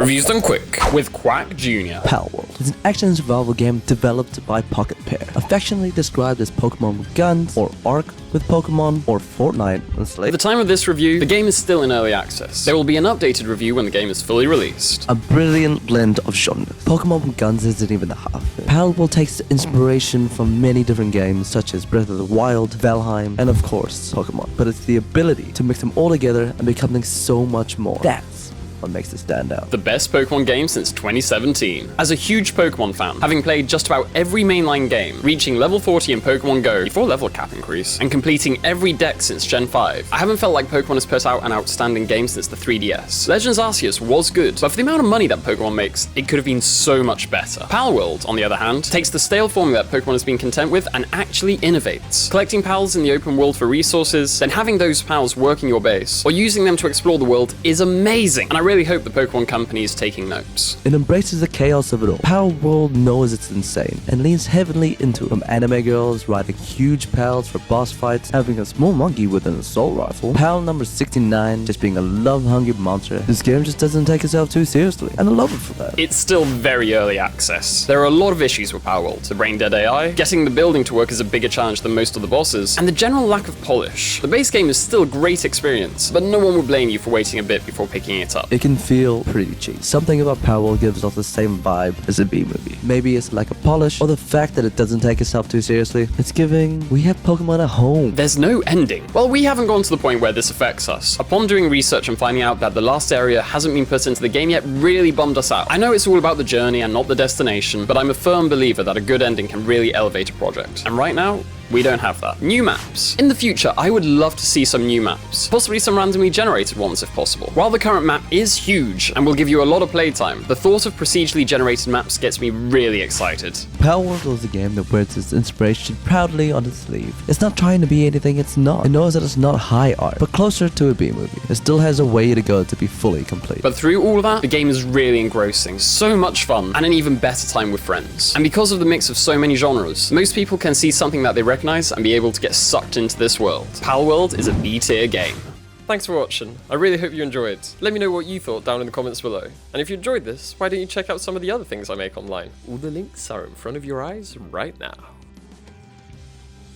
Reviews done quick with Quack Jr. Palworld is an action and survival game developed by Pocket Pair, affectionately described as Pokemon with Guns, or Arc with Pokemon, or Fortnite and Slate. At the time of this review, the game is still in early access. There will be an updated review when the game is fully released. A brilliant blend of genres. Pokemon with Guns isn't even half of it. Palworld takes inspiration from many different games such as Breath of the Wild, Valheim, and of course, Pokemon. But it's the ability to mix them all together and becoming so much more. That's what makes it stand out. The best Pokemon game since 2017. As a huge Pokemon fan, having played just about every mainline game, reaching level 40 in Pokemon Go before level cap increase, and completing every deck since Gen 5, I haven't felt like Pokemon has put out an outstanding game since the 3DS. Legends Arceus was good, but for the amount of money that Pokemon makes, it could have been so much better. Palworld, on the other hand, takes the stale formula that Pokemon has been content with and actually innovates. Collecting pals in the open world for resources, then having those pals work in your base, or using them to explore the world is amazing, and I really hope the Pokemon company is taking notes. It embraces the chaos of it all. Palworld knows it's insane and leans heavily into it. From anime girls riding huge pals for boss fights, having a small monkey with an assault rifle, pal number 69 just being a love-hungry monster. This game just doesn't take itself too seriously, and I love it for that. It's still very early access. There are a lot of issues with Palworld. The brain-dead AI, getting the building to work is a bigger challenge than most of the bosses, and the general lack of polish. The base game is still a great experience, but no one will blame you for waiting a bit before picking it up. It can feel pretty cheap. Something about Palworld gives off the same vibe as a B-movie. Maybe it's like a polish, or the fact that it doesn't take itself too seriously. It's giving, we have Pokemon at home. There's no ending. Well, we haven't gone to the point where this affects us. Upon doing research and finding out that the last area hasn't been put into the game yet really bummed us out. I know it's all about the journey and not the destination, but I'm a firm believer that a good ending can really elevate a project. And right now, we don't have that. New maps. In the future, I would love to see some new maps. Possibly some randomly generated ones if possible. While the current map is huge and will give you a lot of playtime, the thought of procedurally generated maps gets me really excited. Palworld is a game that wears its inspiration proudly on its sleeve. It's not trying to be anything it's not. It knows that it's not high art, but closer to a B-movie. It still has a way to go to be fully complete. But through all of that, the game is really engrossing, so much fun, and an even better time with friends. And because of the mix of so many genres, most people can see something that they recognize and be able to get sucked into this world. Palworld is a B-tier game. Thanks for watching. I really hope you enjoyed. Let me know what you thought down in the comments below. And if you enjoyed this, why don't you check out some of the other things I make online? All the links are in front of your eyes right now.